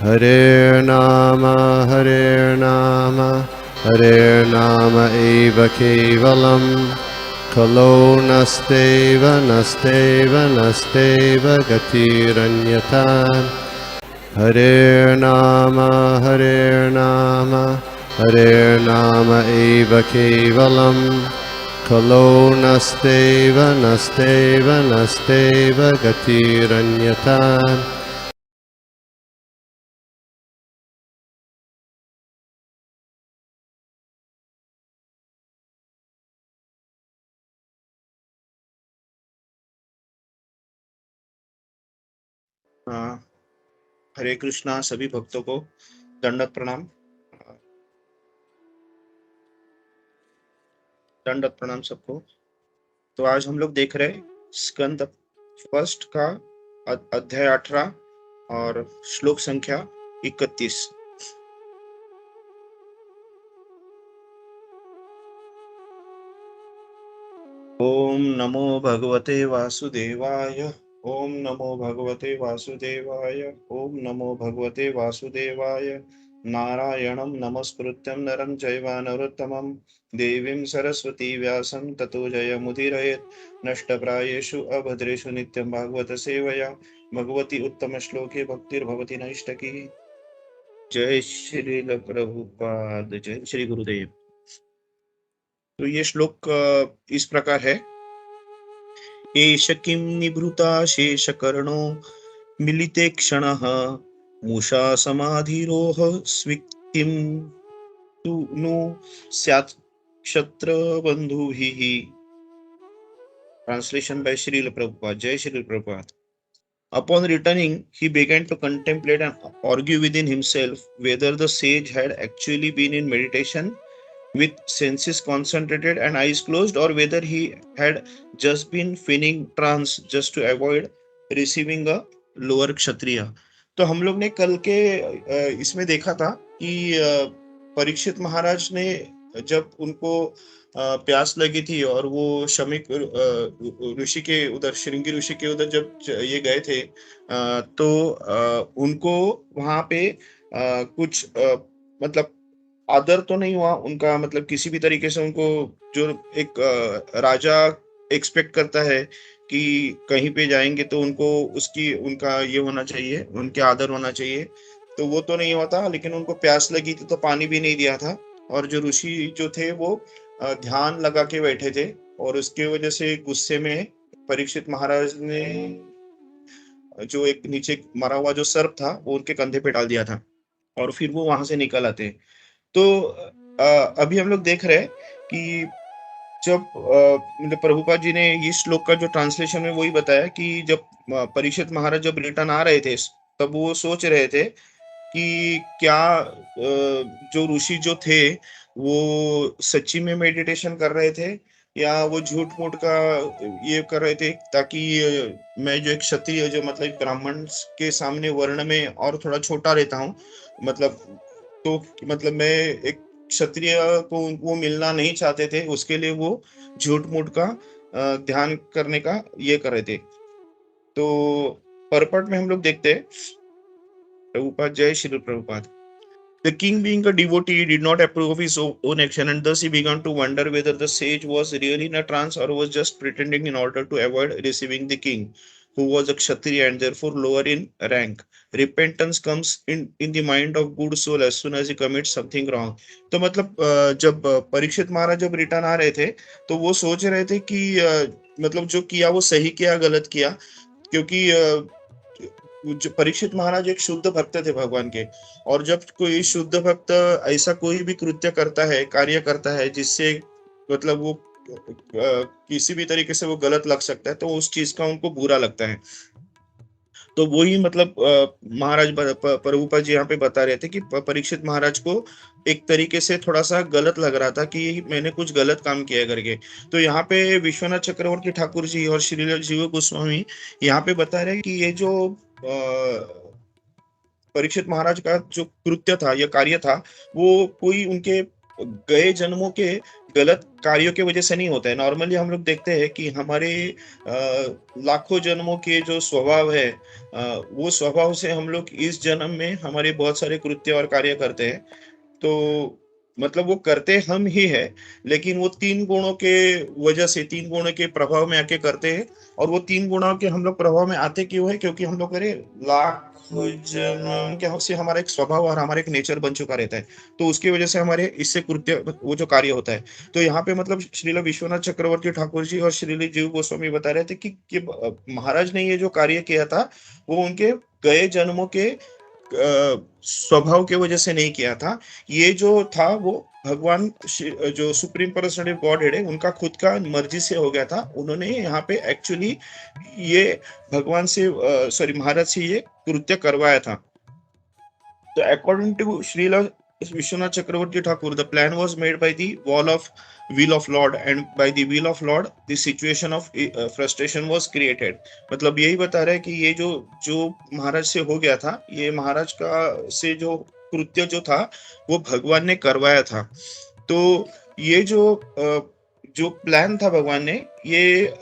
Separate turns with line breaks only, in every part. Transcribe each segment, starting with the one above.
Hare Nama Hare Nama Eva Kevalam Kalo Nasteva Nasteva Nasteva Gatiranyatan Hare Nama Hare Nama Eva Kevalam Kalo Nasteva Nasteva Nasteva Gatiranyatan
हरे कृष्णा। सभी भक्तों को दंडवत प्रणाम। दंडवत प्रणाम सबको। तो आज हम लोग देख रहे स्कंद फर्स्ट का अध्याय 18 और श्लोक संख्या 31। ओम नमो भगवते वासुदेवाय। ओम नमो भगवते वासुदेवाय। ओम नमो भगवते वासुदेवाय। नारायणं नमस्कृत्यं नरं चैव नरोत्तमं देवीं सरस्वती व्यासं ततो जयमुदीरयेत्। नष्टप्रायेषु अभद्रेषु नित्यं भागवत सेवया भगवती उत्तम श्लोके भक्तिर्भवति नैष्टकी। जय श्री प्रभुपाद। जय श्री गुरुदेव। तो ये श्लोक इस प्रकार है। एष किं निभृता शेषकर्णो मिलिते क्षणः मूषा समाधिरोह स्विक्तिं तु नु स्यात् क्षत्रबन्धुभिः। Translation by Srila Prabhupada. Jai Srila Prabhupada. Upon returning, he began to contemplate and argue within himself whether the sage had actually been in meditation with senses concentrated and eyes closed, or whether he had just been feigning trance just to avoid receiving a lower क्षत्रिय। तो हम लोग ने कल के इसमें देखा था कि परीक्षित महाराज ने जब उनको प्यास लगी थी और वो शमिक ऋषि के उधर, श्रृंगी ऋषि के उधर जब ये गए थे, तो उनको वहां पे कुछ मतलब आदर तो नहीं हुआ उनका, मतलब किसी भी तरीके से उनको, जो एक राजा एक्सपेक्ट करता है कि कहीं पे जाएंगे तो उनको उसकी उनका ये होना चाहिए, उनके आदर होना चाहिए, तो वो तो नहीं हुआ था। लेकिन उनको प्यास लगी थी तो पानी भी नहीं दिया था। और जो ऋषि जो थे वो ध्यान लगा के बैठे थे, और उसके वजह से गुस्से में परीक्षित महाराज ने जो एक नीचे मरा हुआ जो सर्प था वो उनके कंधे पे डाल दिया था, और फिर वो वहां से निकल आते हैं। तो अभी हम लोग देख रहे हैं कि जब मतलब प्रभुपाद जी ने इस श्लोक का जो ट्रांसलेशन है वही बताया कि जब परीक्षित महाराज जब रिटर्न आ रहे थे, तब वो सोच रहे थे कि क्या जो ऋषि जो थे वो सच्ची में मेडिटेशन कर रहे थे या वो झूठ मूठ का ये कर रहे थे, ताकि मैं जो एक क्षत्रिय, जो मतलब ब्राह्मण के सामने वर्ण में और थोड़ा छोटा रहता हूँ, मतलब तो मतलब मैं एक क्षत्रिय को वो मिलना नहीं चाहते थे, उसके लिए वो झूठ मूठ का ध्यान करने का ये कर रहे थे। तो परपट में हम लोग देखते हैं प्रभुपाद। जय Shri Prabhupada. The king, being a devotee, did not approve of his own action, and thus he began to wonder whether the sage was really in a trance or was just pretending in order to avoid receiving the king, who was a kshatriya and therefore lower in rank. Repentance comes in the mind of good soul as soon as he commits something wrong. तो मतलब जब परीक्षित महाराज जब return आ रहे थे तो वो सोच रहे थे कि मतलब जो किया वो सही किया गलत किया, क्योंकि जो परीक्षित महाराज एक शुद्ध भक्त थे भगवान के। और जब कोई शुद्ध भक्त ऐसा कोई भी कृत्य करता है, कार्य करता है जिससे मतलब वो किसी भी तरीके से वो गलत लग सकता है, तो उस चीज का उनको बुरा लगता है। तो वही मतलब महाराज प्रभुपाद जी यहाँ पे बता रहे थे कि परीक्षित महाराज को एक तरीके से थोड़ा सा गलत लग रहा था कि मैंने कुछ गलत काम किया करके। तो यहाँ पे विश्वनाथ चक्रवर्ती ठाकुर जी और श्री जीव गोस्वामी यहाँ पे बता रहे हैं कि ये जो परीक्षित महाराज का जो कृत्य था या कार्य था, वो कोई उनके गए जन्मों के गलत कार्यों की वजह से नहीं होता है। नॉर्मली हम लोग देखते हैं कि हमारे लाखों जन्मों के जो स्वभाव है, वो स्वभाव से हम लोग इस जन्म में हमारे बहुत सारे कृत्य और कार्य करते हैं। तो मतलब वो करते हम ही हैं, लेकिन वो 3 गुणों के वजह से, 3 गुणों के प्रभाव में आके करते हैं। और वो 3 गुणों के हम लोग प्रभाव में आते क्यों हैं? क्योंकि हम लोग अरे लाख जन्म के से हमारा एक स्वभाव और हमारा एक नेचर बन चुका रहता है। तो उसकी वजह से हमारे इससे कृत्य वो जो कार्य होता है। तो यहाँ पे मतलब श्रील विश्वनाथ चक्रवर्ती ठाकुर जी और श्रील जीव गोस्वामी बता रहे थे कि महाराज ने ये जो कार्य किया था, वो उनके गए जन्मों के स्वभाव की वजह से नहीं किया था। ये जो था वो भगवान जो supreme personality of God head है, उनका खुद का मर्जी से हो गया था। उन्होंने यहाँ पे एक्चुअली ये भगवान से सॉरी महाराज से ये कृत्य करवाया था। So according to Srila Vishwanath Chakravarti Thakur, the plan was made by the will of Lord, and by the will of Lord, the situation of frustration was created. मतलब यही बता रहा है कि ये जो जो महाराज से हो गया था, ये महाराज का से जो कृत्य जो था, वो भगवान ने करवाया था। तो ये जो प्लान था भगवान ने, ये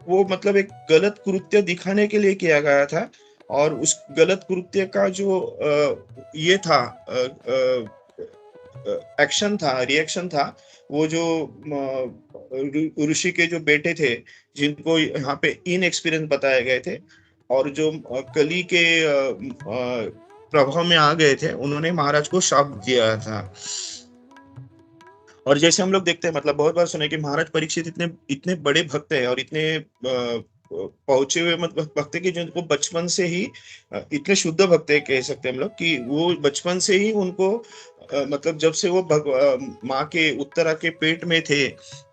वो मतलब एक गलत कृत्य दिखाने के लिए किया गया था। और उस गलत कृत्य का जो ये था एक्शन था, रिएक्शन था, वो जो ऋषि के जो बेटे थे, जिनको यहाँ पे इनएक्सपीरियंस बताए गए थे, और जो कली के प्रभाव में आ गए थे, उन्होंने महाराज को शाप दिया था। और जैसे हम लोग देखते हैं, मतलब बहुत बार सुने कि महाराज परीक्षित इतने बड़े भक्त है और इतने पहुंचे हुए मतलब भक्त के जिनको बचपन से ही इतने शुद्ध भक्त है, कह सकते हैं हम लोग, कि वो बचपन से ही उनको मतलब जब से वो माँ के उत्तरा के पेट में थे,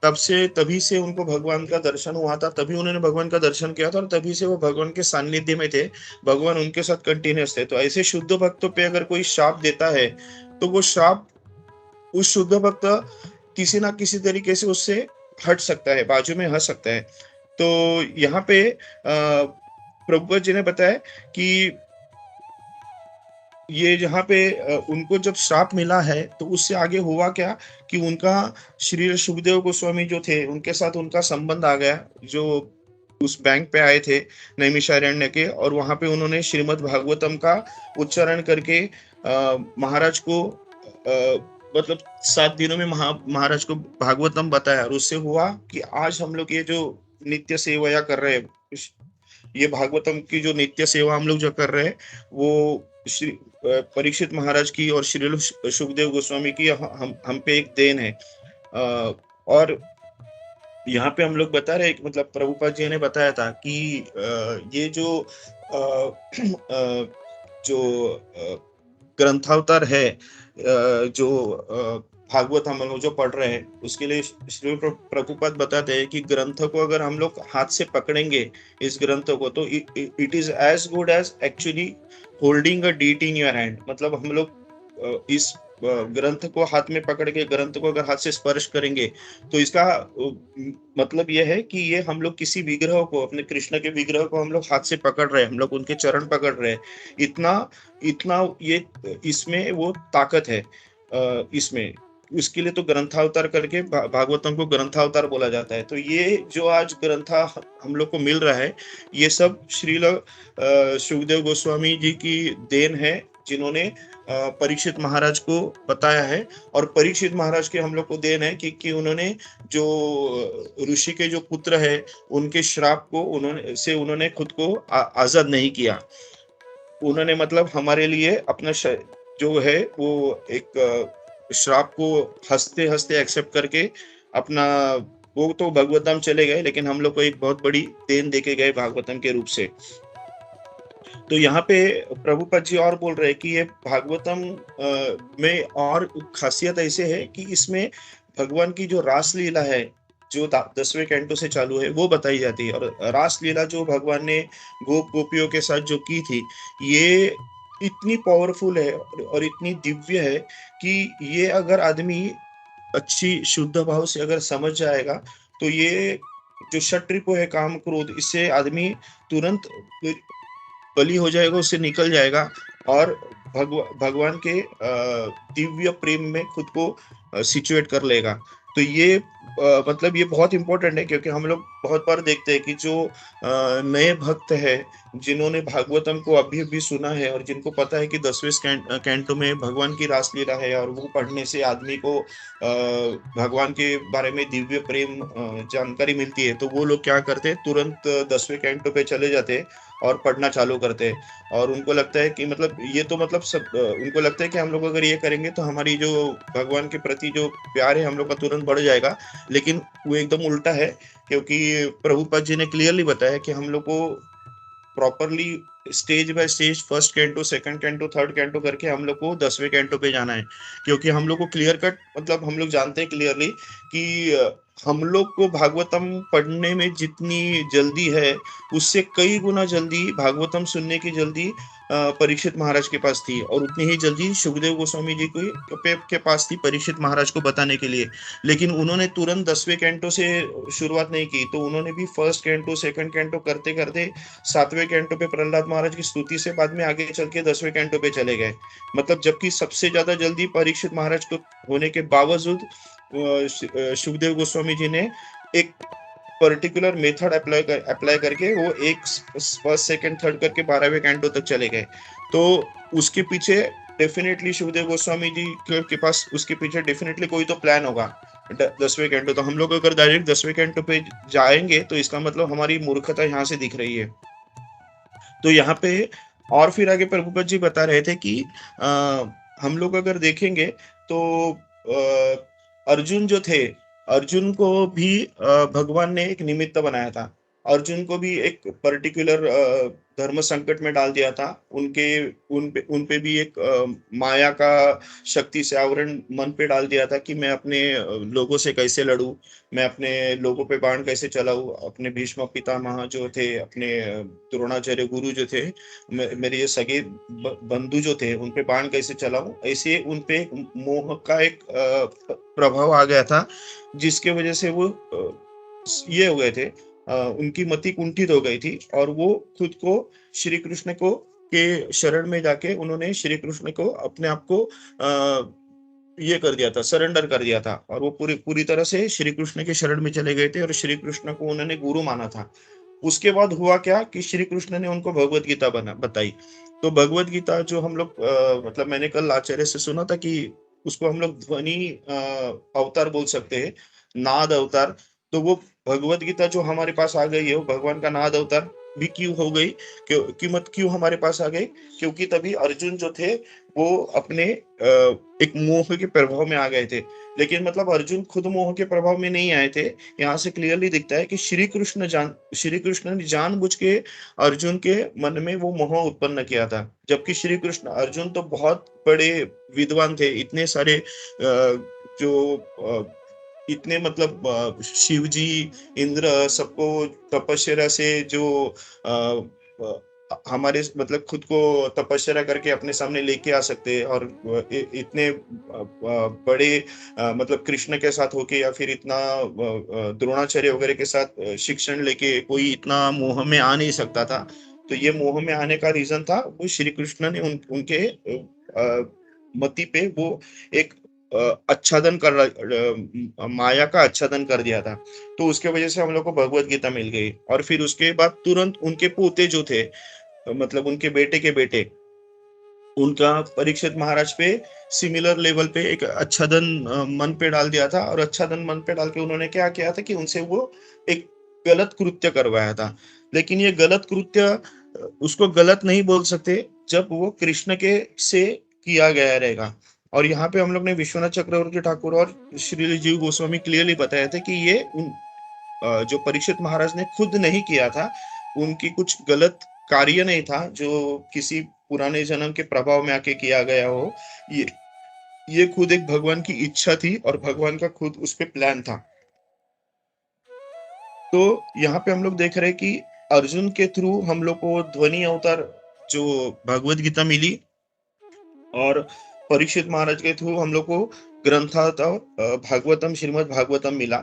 तभी से उनको भगवान का दर्शन हुआ था, तभी उन्होंने भगवान का दर्शन किया था, और तभी से वो भगवान के सानिध्य में थे, भगवान उनके साथ कंटिन्यूस थे। तो ऐसे शुद्ध भक्तों पे अगर कोई शाप देता है, तो वो शाप उस शुद्ध भक्त किसी ना किसी तरीके से उससे हट सकता है, बाजू में हट सकता है। तो यहाँ पे प्रभुपाद जी ने बताया कि ये जहाँ पे उनको जब श्राप मिला है, तो उससे आगे हुआ क्या कि उनका श्री सुखदेव गोस्वामी जो थे, उनके साथ उनका संबंध आ गया, जो उस बैंक पे आए थे नैमिषारण्य के, और वहां पे उन्होंने श्रीमद् भागवतम का उच्चारण करके महाराज को मतलब 7 दिनों में महाराज को भागवतम बताया। और उससे हुआ कि आज हम लोग ये जो नित्य सेवा कर रहे हैं, ये भागवतम की जो नित्य सेवा हम लोग जो कर रहे हैं, वो श्री परीक्षित महाराज की और श्री सुखदेव गोस्वामी की हम पे एक देन है। और यहाँ पे हम लोग बता रहे हैं, मतलब प्रभुपाद जी ने बताया था कि ये जो ग्रंथावतार है, जो भागवत हम लोग जो पढ़ रहे हैं, उसके लिए श्री प्रभुपाद बताते हैं कि ग्रंथ को अगर हम लोग हाथ से पकड़ेंगे, इस ग्रंथ को, तो it is as good as actually holding a deed in your hand. मतलब हम लोग इस ग्रंथ को हाथ में पकड़ के ग्रंथ को अगर हाथ से स्पर्श करेंगे, तो इसका मतलब यह है कि ये हम लोग किसी विग्रह को, अपने कृष्ण के विग्रह को हम लोग हाथ से पकड़ रहे हैं, हम लोग उनके चरण पकड़ रहे हैं। इतना ये इसमें वो ताकत है इसमें। इसके लिए तो ग्रंथावतार करके भागवतम को ग्रंथावतार बोला जाता है। तो ये जो आज ग्रंथा हम लोग को मिल रहा है, ये सब श्रील सुखदेव गोस्वामी जी की देन है, जिन्होंने परीक्षित महाराज को बताया है। और परीक्षित महाराज के हम लोग को देन है कि उन्होंने जो ऋषि के जो पुत्र है, उनके श्राप को उन्होंने खुद को आजाद नहीं किया। उन्होंने मतलब हमारे लिए अपना जो है वो एक श्राप को हंसते हंसते एक्सेप्ट करके अपना, वो तो भागवतम चले गए, लेकिन हम लोग को एक बहुत बड़ी देन देके गए भागवतम के रूप से। तो यहाँ पे प्रभुपाद जी और बोल रहे हैं कि ये भागवतम में और खासियत ऐसे है कि इसमें भगवान की जो रास लीला है, जो 10वें कैंटो से चालू है, वो बताई जाती है। और रास लीला जो भगवान ने गोप गोपियों के साथ जो की थी, ये इतनी पावरफुल है और इतनी दिव्य है कि ये अगर आदमी अच्छी शुद्ध भाव से अगर समझ जाएगा, तो ये जो षट्रिपु है, काम क्रोध, इससे आदमी तुरंत बलि हो जाएगा, उससे निकल जाएगा। और भगवान के दिव्य प्रेम में खुद को सिचुएट कर लेगा। तो ये मतलब ये बहुत इंपॉर्टेंट है, क्योंकि हम लोग बहुत बार देखते हैं कि जो नए भक्त है, जिन्होंने भागवतम को अभी-अभी सुना है और जिनको पता है कि 10वें कैंटो में भगवान की रासलीला है और वो पढ़ने से आदमी को भगवान के बारे में दिव्य प्रेम जानकारी मिलती है, तो वो लोग क्या करते हैं, तुरंत 10वें कैंटो पे चले जाते हैं और पढ़ना चालू करते हैं। और उनको लगता है कि मतलब ये तो मतलब उनको लगता है कि हम लोग अगर ये करेंगे तो हमारी जो भगवान के प्रति जो प्यार है हम लोग का तुरंत बढ़ जाएगा। लेकिन वो एकदम उल्टा है, क्योंकि प्रभुपाद जी ने क्लियरली बताया कि हम लोग को properly stage by stage first canto, second canto, third canto करके हम लोग को 10वें कैंटो पे जाना है। क्योंकि हम लोग को क्लियर कट मतलब हम लोग जानते हैं क्लियरली कि हम लोग को भागवतम पढ़ने में जितनी जल्दी है, उससे कई गुना जल्दी भागवतम सुनने की जल्दी परीक्षित महाराज के पास थी, और उतनी ही जल्दी सुखदेव गोस्वामी जी के पास थी परीक्षित महाराज को बताने के लिए। लेकिन उन्होंने तुरंत 10वें कैंटो से शुरुआत नहीं की, तो उन्होंने भी फर्स्ट कैंटो, सेकंड कैंटो करते-करते 7वें कैंटो पे प्रहलाद महाराज की स्तुति से बाद में आगे चल के 10वें कैंटो पे चले गए। मतलब जबकि सबसे ज़्यादा जल्दी परीक्षित महाराज को होने के बावजूद सुखदेव गोस्वामी जी ने एक पर्टिकुलर मेथड अप्लाई करके वो एक फर्स्ट, सेकंड, थर्ड करके 12वें कैंटो तक चले गए। तो उसके पीछे डेफिनेटली सुखदेव गोस्वामी जी के पास उसके पीछे डेफिनेटली कोई तो प्लान होगा। 10वें कैंटो तो हम लोग अगर डायरेक्ट 10वें कैंटो पे जाएंगे तो इसका मतलब हमारी मूर्खता यहाँ से दिख रही है। तो यहाँ पे और फिर आगे प्रभुपद जी बता रहे थे कि हम लोग अगर देखेंगे तो अर्जुन जो थे, अर्जुन को भी भगवान ने एक निमित्त बनाया था। अर्जुन को भी एक पर्टिकुलर धर्म संकट में डाल दिया था। उन पे भी एक माया का शक्ति से आवरण मन पे डाल दिया था कि मैं अपने लोगों से कैसे लड़ूं, मैं अपने लोगों पे बाण कैसे चलाऊं, अपने भीष्म पितामह जो थे, अपने द्रोणाचार्य गुरु जो थे, मेरे ये सगे बंधु जो थे, उन पे बाण कैसे चलाऊं, ऐसे उन पे एक मोह का एक प्रभाव आ गया था, जिसके वजह से वो ये हो गए थे, उनकी मति कुंठित हो गई थी और वो खुद को श्री कृष्ण को के शरण में जाके उन्होंने श्री कृष्ण को अपने आप को ये कर दिया था, सरेंडर कर दिया था, और वो पूरी पूरी तरह से श्री कृष्ण के शरण में चले गए थे और श्री कृष्ण को उन्होंने गुरु माना था। उसके बाद हुआ क्या कि श्री कृष्ण ने उनको भगवत गीता बताई। तो भगवत गीता जो हम लोग मतलब मैंने कल आचार्य से सुना था कि उसको हम लोग ध्वनि अवतार बोल सकते हैं, नाद अवतार। तो वो भगवत गीता जो हमारे पास आ गई है वो भगवान का नाद अवतार भी क्यों हो गई, क्यों हमारे पास आ गई, क्योंकि तभी अर्जुन जो थे वो अपने एक मोह के प्रभाव में आ गए थे। लेकिन मतलब अर्जुन खुद मोह के प्रभाव में नहीं आए थे। यहाँ से क्लियरली दिखता है कि श्री कृष्ण ने जानबूझ के अर्जुन के मन में वो मोह उत्पन्न किया था। जबकि श्री कृष्ण, अर्जुन तो बहुत बड़े विद्वान थे, इतने सारे जो इतने मतलब शिव जी, इंद्र सबको तपस्या से जो हमारे मतलब खुद को तपस्या करके अपने सामने लेके आ सकते हैं, और इतने बड़े मतलब कृष्ण के साथ होके या फिर इतना द्रोणाचार्य वगैरह के साथ शिक्षण लेके कोई इतना मोह में आ नहीं सकता था। तो ये मोह में आने का रीजन था वो श्री कृष्ण ने उनके मति पे वो एक आच्छादन माया का आच्छादन कर दिया था। तो उसके वजह से हम लोग को भगवत गीता मिल गई, और फिर उसके बाद तुरंत उनके पोते जो थे, मतलब उनके बेटे के बेटे, उनका परीक्षित महाराज पे सिमिलर लेवल पे एक आच्छादन मन पे डाल दिया था, और आच्छादन मन पे डाल के उन्होंने क्या किया था कि उनसे वो एक गलत कृत्य करवाया था। लेकिन ये गलत कृत्य उसको गलत नहीं बोल सकते जब वो कृष्ण के से किया गया रहेगा। और यहाँ पे हम लोग ने विश्वनाथ चक्रवर्ती ठाकुर और श्री जीव गोस्वामी क्लियरली बताया था कि ये जो परीक्षित महाराज ने खुद नहीं किया था, उनकी कुछ गलत कार्य नहीं था जो किसी पुराने जन्म के प्रभाव में आके किया गया हो। ये खुद एक भगवान की इच्छा थी और भगवान का खुद उस पे प्लान था। तो यहाँ पे हम लोग देख रहे हैं कि अर्जुन के थ्रू हम लोग को ध्वनि अवतार जो भगवत गीता मिली, और परीक्षित महाराज के थ्रू हम लोग को ग्रंथात भागवतम, श्रीमद् भागवतम मिला।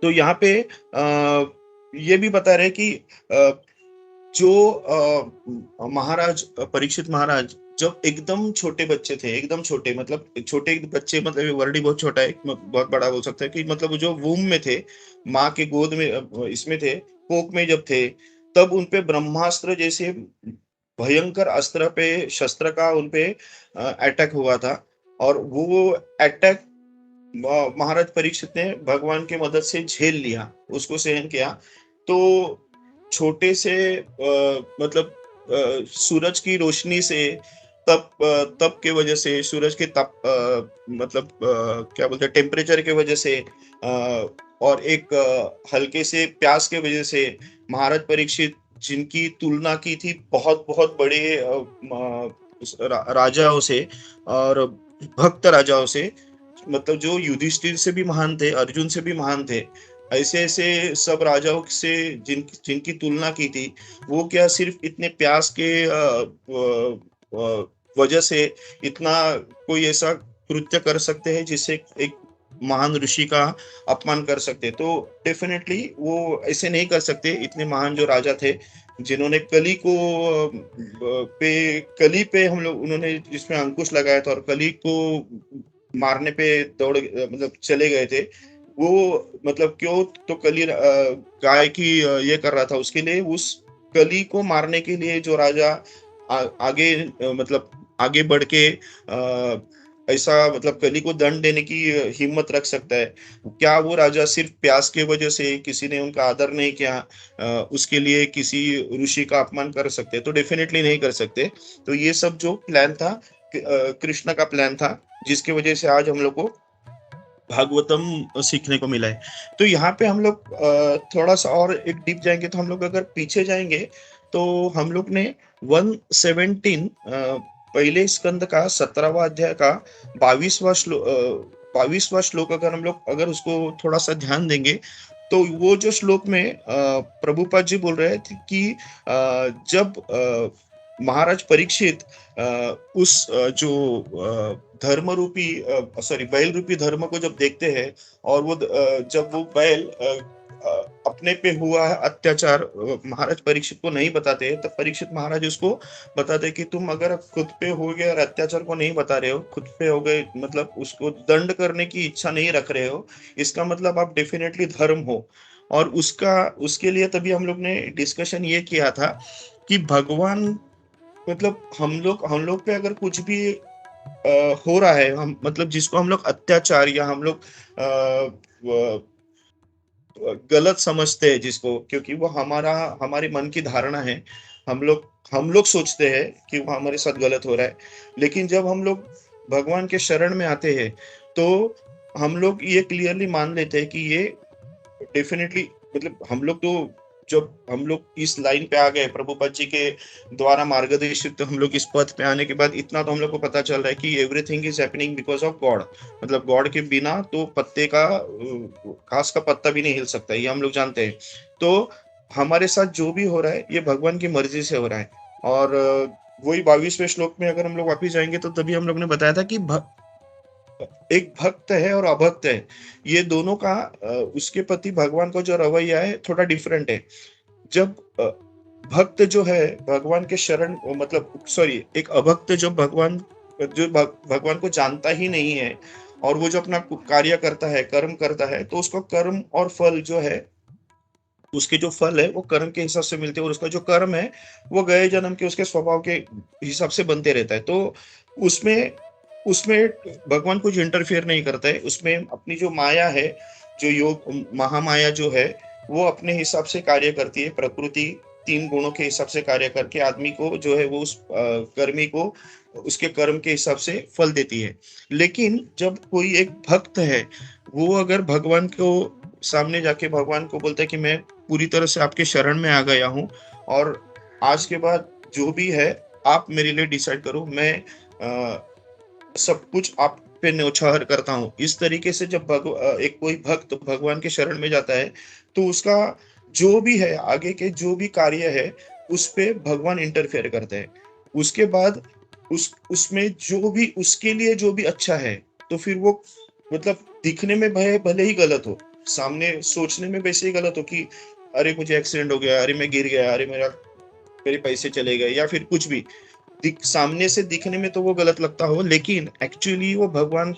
तो यहाँ पे ये भी बता रहे कि जो महाराज परीक्षित महाराज जब एकदम छोटे बच्चे थे, एकदम छोटे मतलब छोटे बच्चे मतलब ये वर्ड ही बहुत छोटा है, बहुत बड़ा बोल सकता है कि मतलब जो वूम में थे, माँ के गोद में इसमें थे, कोख में जब थे, तब उनपे ब्रह्मास्त्र जैसे भयंकर अस्त्र पे शस्त्र का उनपे अटैक हुआ था। और वो अटैक महाराज परीक्षित ने भगवान की मदद से झेल लिया, उसको सहन किया। तो छोटे से मतलब सूरज की रोशनी से तप के वजह से सूरज के तप मतलब क्या बोलते हैं टेम्परेचर के वजह से और एक हल्के से प्यास के वजह से महाराज परीक्षित जिनकी तुलना की थी बहुत बहुत बड़े राजाओं से और भक्त राजाओं से, मतलब जो युधिष्ठिर से भी महान थे, अर्जुन से भी महान थे, ऐसे-ऐसे सब राजाओं से जिनकी तुलना की थी, वो क्या सिर्फ़ इतने प्यास के वजह से इतना कोई ऐसा कृत्य कर सकते हैं जिससे एक महान ऋषि का अपमान कर सकते। तो डेफ़िनेटली वो ऐसे नहीं कर सकते, इतने महान जो राजा थे, जिन्होंने कली को कली पे हम लोग उन्होंने जिसमें अंकुश लगाया था और कली को मारने पे मतलब चले गए थे। वो मतलब क्यों तो गाय की ये कर रहा था उसके लिए, उस कली को मारने के लिए जो राजा आगे मतलब आगे बढ़ के ऐसा मतलब कली को दंड देने की हिम्मत रख सकता है। क्या वो राजा सिर्फ प्यास की वजह से किसी ने उनका आदर नहीं किया उसके लिए किसी ऋषि का अपमान कर सकते? तो डेफिनिटली नहीं कर सकते। तो ये सब जो प्लान था कृष्ण का प्लान था, जिसकी वजह से आज हम लोग को भागवतम सीखने को मिला है। तो यहाँ पे हम लोग थोड़ा-सा और एक डीप जाएँगे तो हम लोग अगर पीछे जाएँगे, तो हम लोग ने 117 पहले स्कंद का 17वाँ अध्याय का 22वां श्लोक अगर हम लोग अगर उसको थोड़ा-सा ध्यान देंगे, तो वो जो श्लोक में प्रभुपाद जी बोल रहे थे कि जब महाराज परीक्षित उस जो धर्म रूपी सॉरी बैल रूपी धर्म को जब देखते हैं और जब वो बैल अपने पे हुआ है अत्याचार महाराज परीक्षित को नहीं बताते हैं, तब परीक्षित महाराज उसको बताते हैं कि तुम अगर खुद पे हो गए और अत्याचार को नहीं बता रहे हो, खुद पे हो गए मतलब उसको दंड करने की इच्छा नहीं रख रहे हो, इसका मतलब आप डेफिनेटली धर्म हो। और उसके लिए तभी हम लोग ने डिस्कशन ये किया था कि भगवान मतलब हम लोग पे अगर कुछ भी हो रहा है, हम मतलब जिसको हम लोग अत्याचार या हम लोग गलत समझते हैं जिसको, क्योंकि वो हमारे मन की धारणा है। हम लोग सोचते हैं कि वो हमारे साथ गलत हो रहा है। लेकिन जब हम लोग भगवान के शरण में आते हैं, तो हम लोग ये क्लियरली मान लेते हैं कि ये डेफिनिटली मतलब जब हम लोग इस लाइन पे आ गए प्रभुपाद जी के द्वारा मार्गदर्शित, तो हम लोग इस पथ पे आने के बाद इतना तो हम लोग को पता चल रहा है कि everything is happening because of God. मतलब गॉड के बिना तो घास का पत्ता भी नहीं हिल सकता, ये हम लोग जानते हैं। तो हमारे साथ जो भी हो रहा है ये भगवान की मर्जी से हो रहा है। और वही 22वें श्लोक में अगर हम लोग वापिस जाएंगे तो तभी हम लोग ने बताया था कि एक भक्त है और अभक्त है, ये दोनों का उसके प्रति भगवान का जो रवैया है थोड़ा डिफरेंट है। जब भक्त जो है भगवान के शरण मतलब सॉरी एक अभक्त जो भगवान को जानता ही नहीं है और वो जो अपना कार्य करता है, कर्म करता है, तो उसको कर्म और फल जो है उसके जो फल है वो कर्म के हिसाब से मिलते हैं और उसका जो कर्म है वो गए जन्म के उसके स्वभाव के हिसाब से बनते रहता है। तो उसमें उसमें भगवान कुछ इंटरफेयर नहीं करता है, उसमें अपनी जो माया है, जो योग महामाया जो है, वो अपने हिसाब से कार्य करती है। प्रकृति 3 गुणों के हिसाब से कार्य करके आदमी को जो है वो उस कर्मी को उसके कर्म के हिसाब से फल देती है। लेकिन जब कोई एक भक्त है, वो अगर भगवान को सामने जाके भगवान को बोलता है कि मैं पूरी तरह से आपके शरण में आ गया हूँ और आज के बाद जो भी है आप मेरे लिए डिसाइड करो, मैं सब कुछ आप पे न्यौछावर करता हूँ। इस तरीके से जब एक कोई भक्त भगवान के शरण में जाता है, तो उसका जो भी है, आगे के जो भी कार्य है, उस पे भगवान इंटरफेयर करते हैं। उसके बाद उसमें जो भी उसके लिए जो भी अच्छा है, तो फिर वो मतलब दिखने में भले ही गलत हो, सामने सोचने में वैसे ही गलत हो कि अरे मुझे एक्सीडेंट हो गया, अरे मैं गिर गया, अरे मेरा मेरे पैसे चले गए या फिर कुछ भी सामने से दिखने में तो वो गलत लगता हो, लेकिन एक्चुअली वो भगवान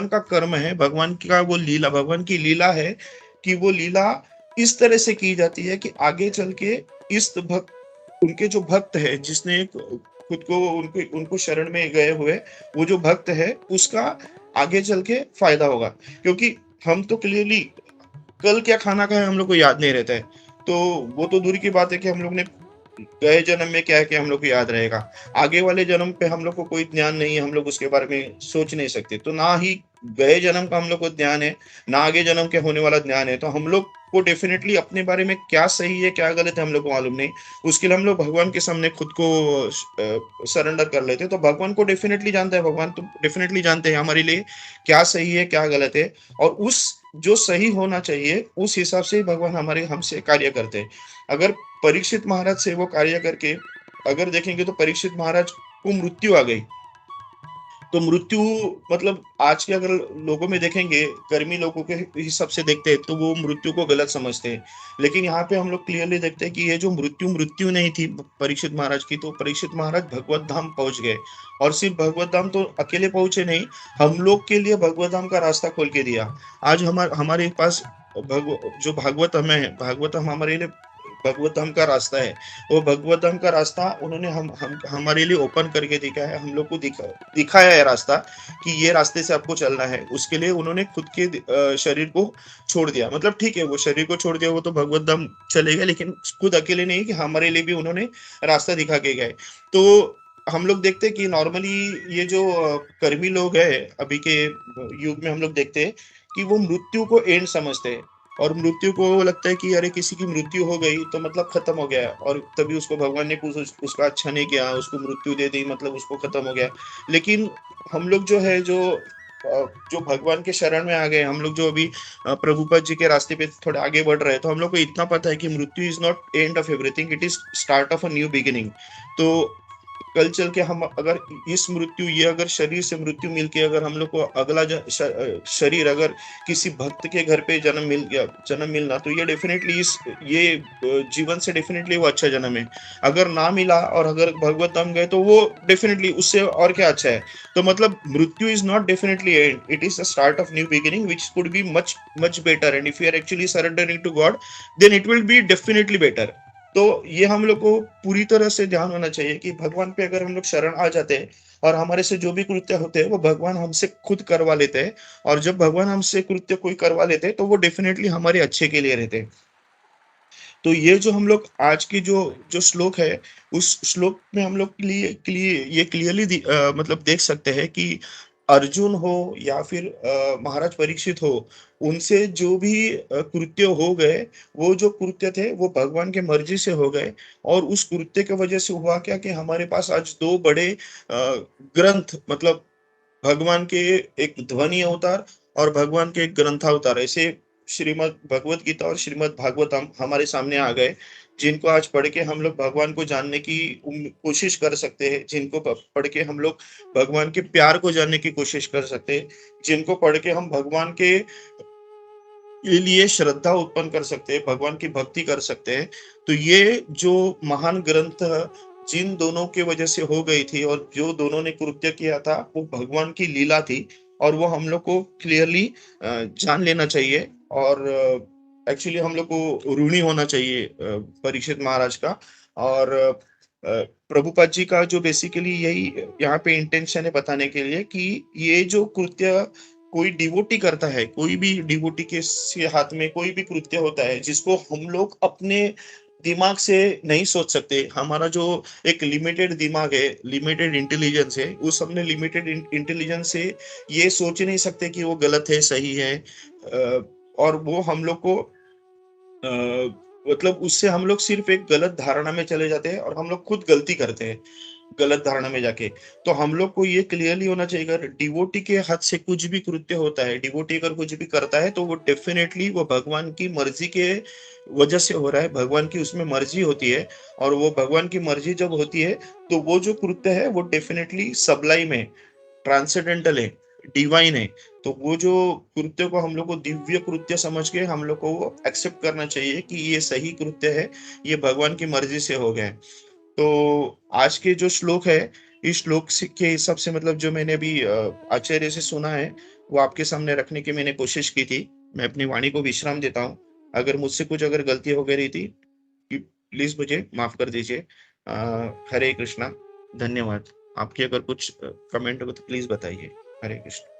का कर्म है, भगवान का वो लीला, भगवान की लीला है कि वो लीला इस तरह से की जाती है कि आगे चल के इस भक्त उनके जो भक्त है, जिसने खुद को उनके उनको शरण में गए हुए वो जो भक्त है, उसका आगे चल के फायदा होगा। क्योंकि हम तो क्लियरली कल क्या खाना खाए हम लोग को याद नहीं रहता है, तो वो तो दूर की बात है कि हम लोग ने गए जन्म में क्या है कि हम लोग को याद रहेगा। आगे वाले जन्म पे हम लोग को कोई ज्ञान नहीं है, हम लोग उसके बारे में सोच नहीं सकते। तो ना ही गए जन्म का हम लोग को ज्ञान है, ना आगे जन्म के होने वाला ज्ञान है। तो हम लोग को डेफिनेटली अपने बारे में क्या सही है, क्या गलत है, हम लोग को मालूम नहीं। उसके लिए हम लोग भगवान के सामने खुद को सरेंडर कर लेते हैं। तो भगवान को डेफिनेटली जानता है, भगवान तो डेफिनेटली जानते हैं हमारे लिए क्या सही है, क्या गलत है। और उस जो सही होना चाहिए, उस हिसाब से ही भगवान हमारे हमसे कार्य करते हैं। अगर परीक्षित महाराज से वो कार्य करके अगर देखेंगे तो परीक्षित महाराज को मृत्यु आ गई। तो मृत्यु मतलब आज के अगर लोगों में देखेंगे, कर्मी लोगों के हिसाब से देखते हैं तो वो मृत्यु को गलत समझते हैं। लेकिन यहाँ पे हम लोग क्लियरली देखते हैं कि ये जो मृत्यु नहीं थी परीक्षित महाराज की, तो परीक्षित महाराज भगवत धाम पहुंच गए। और सिर्फ भगवत धाम तो अकेले पहुंचे नहीं, हम लोग के लिए भगवत धाम का रास्ता खोल के दिया। आज हमारे पास जो भागवतम है, भागवतम हमारे लिए भगवत धाम का रास्ता है। वो भगवत धाम का रास्ता उन्होंने हम हमारे लिए ओपन करके दिखा है, हम लोग को दिखाया है रास्ता कि ये रास्ते से आपको चलना है। उसके लिए उन्होंने खुद के शरीर को छोड़ दिया। मतलब ठीक है, वो शरीर को छोड़ दिया, वो तो भगवत धाम चले गए, लेकिन खुद अकेले नहीं कि हमारे लिए भी उन्होंने रास्ता दिखा के गए। तो हम लोग देखते हैं कि नॉर्मली ये जो कर्मी लोग हैं अभी के युग में, हम लोग देखते हैं कि वो मृत्यु को एंड समझते हैं। और मृत्यु को लगता है कि अरे किसी की मृत्यु हो गई तो मतलब खत्म हो गया, और तभी उसको भगवान ने कुछ उसका अच्छा नहीं किया, उसको मृत्यु दे दी, मतलब उसको खत्म हो गया। लेकिन हम लोग जो है जो भगवान के शरण में आ गए, हम लोग जो अभी प्रभुपद जी के रास्ते पे थोड़े आगे बढ़ रहे हैं, तो हम लोग को इतना पता है कि मृत्यु is not end of everything, it is start of a new beginning. तो कल चल के हम अगर इस मृत्यु ये अगर शरीर से मृत्यु मिलके अगर हम लोग को अगला शरीर अगर किसी भक्त के घर पे जन्म मिलना, तो ये डेफिनेटली ये जीवन से डेफिनेटली वो अच्छा जन्म है। अगर ना मिला और अगर भगवत धाम गए तो वो डेफिनेटली उससे और क्या अच्छा है। तो मतलब मृत्यु is not definitely end, it is the start of new beginning which could be much much better, and if you are actually surrendering to God then it will be definitely better. तो ये हम लोग को पूरी तरह से ध्यान होना चाहिए कि भगवान पे अगर हम लोग शरण आ जाते हैं और हमारे से जो भी कृत्य होते हैं वो भगवान हमसे खुद करवा लेते हैं। और जब भगवान हमसे कृत्य कोई करवा लेते हैं तो वो डेफिनेटली हमारे अच्छे के लिए रहते हैं। तो ये जो हम लोग आज की जो जो श्लोक है, उस श्लोक में हम लोग के लिए ये क्लियरली मतलब देख सकते हैं कि अर्जुन हो या फिर महाराज परीक्षित हो, उनसे जो भी कृत्य हो गए, वो जो कृत्य थे वो भगवान के मर्जी से हो गए। और उस कृत्य की वजह से हुआ क्या कि हमारे पास आज दो बड़े ग्रंथ, मतलब भगवान के एक ध्वनि अवतार और भगवान के एक ग्रंथावतार, ऐसे श्रीमद् भगवत गीता और श्रीमद् भागवतम हमारे सामने आ गए, जिनको आज पढ़ के हम लोग भगवान को जानने की कोशिश कर सकते हैं, जिनको पढ़ के हम लोग भगवान के प्यार को जानने की कोशिश कर सकते हैं, जिनको पढ़ के हम भगवान के लिए श्रद्धा उत्पन्न कर सकते हैं, भगवान की भक्ति कर सकते हैं। तो ये जो महान ग्रंथ जिन दोनों की वजह से हो गई थी और जो दोनों ने कृत्य किया था वो भगवान की लीला थी, और वो हम लोग को क्लियरली जान लेना चाहिए। और एक्चुअली हम लोग को ऋणी होना चाहिए परीक्षित महाराज का। और प्रभुपाद जी का जो बेसिकली यही यहाँ पे इंटेंशन है बताने के लिए कि ये जो कृत्य कोई डिवोटी करता है, कोई भी डिवोटी के हाथ में कोई भी कृत्य होता है जिसको हम लोग अपने दिमाग से नहीं सोच सकते। हमारा जो एक लिमिटेड दिमाग है, लिमिटेड इंटेलिजेंस है, उस हमने लिमिटेड इंटेलिजेंस से ये सोच नहीं सकते कि वो गलत है सही है। और वो हम लोग को मतलब उससे हम लोग सिर्फ एक गलत धारणा में चले जाते हैं और हम लोग खुद गलती करते हैं गलत धारणा में जाके। तो हम लोग को ये क्लियरली होना चाहिए, अगर डिवोटी के हाथ से कुछ भी कृत्य होता है, डिवोटी अगर कुछ भी करता है, तो वो डेफिनेटली वो भगवान की मर्जी के वजह से हो रहा है, भगवान की उसमें मर्जी होती है। और वो भगवान की मर्जी जब होती है तो वो जो कृत्य है वो डेफिनेटली सबलाइम है, ट्रांसेंडेंटल है। डिवाइन है, तो वो जो कृत्य को हम लोग को दिव्य कृत्य समझ के हम लोग को वो एक्सेप्ट करना चाहिए कि ये सही कृत्य है, ये भगवान की मर्जी से हो गया है। तो आज के जो श्लोक है, इस श्लोक के हिसाब से मतलब जो मैंने अभी आचार्य से सुना है, वो आपके सामने रखने की मैंने कोशिश की थी। मैं अपनी वाणी को विश्राम देता हूँ। अगर मुझसे कुछ अगर गलती हो गई थी, प्लीज मुझे माफ कर दीजिए। हरे कृष्णा। धन्यवाद। आपकी अगर कुछ कमेंट हो तो प्लीज बताइए। हरे कृष्ण।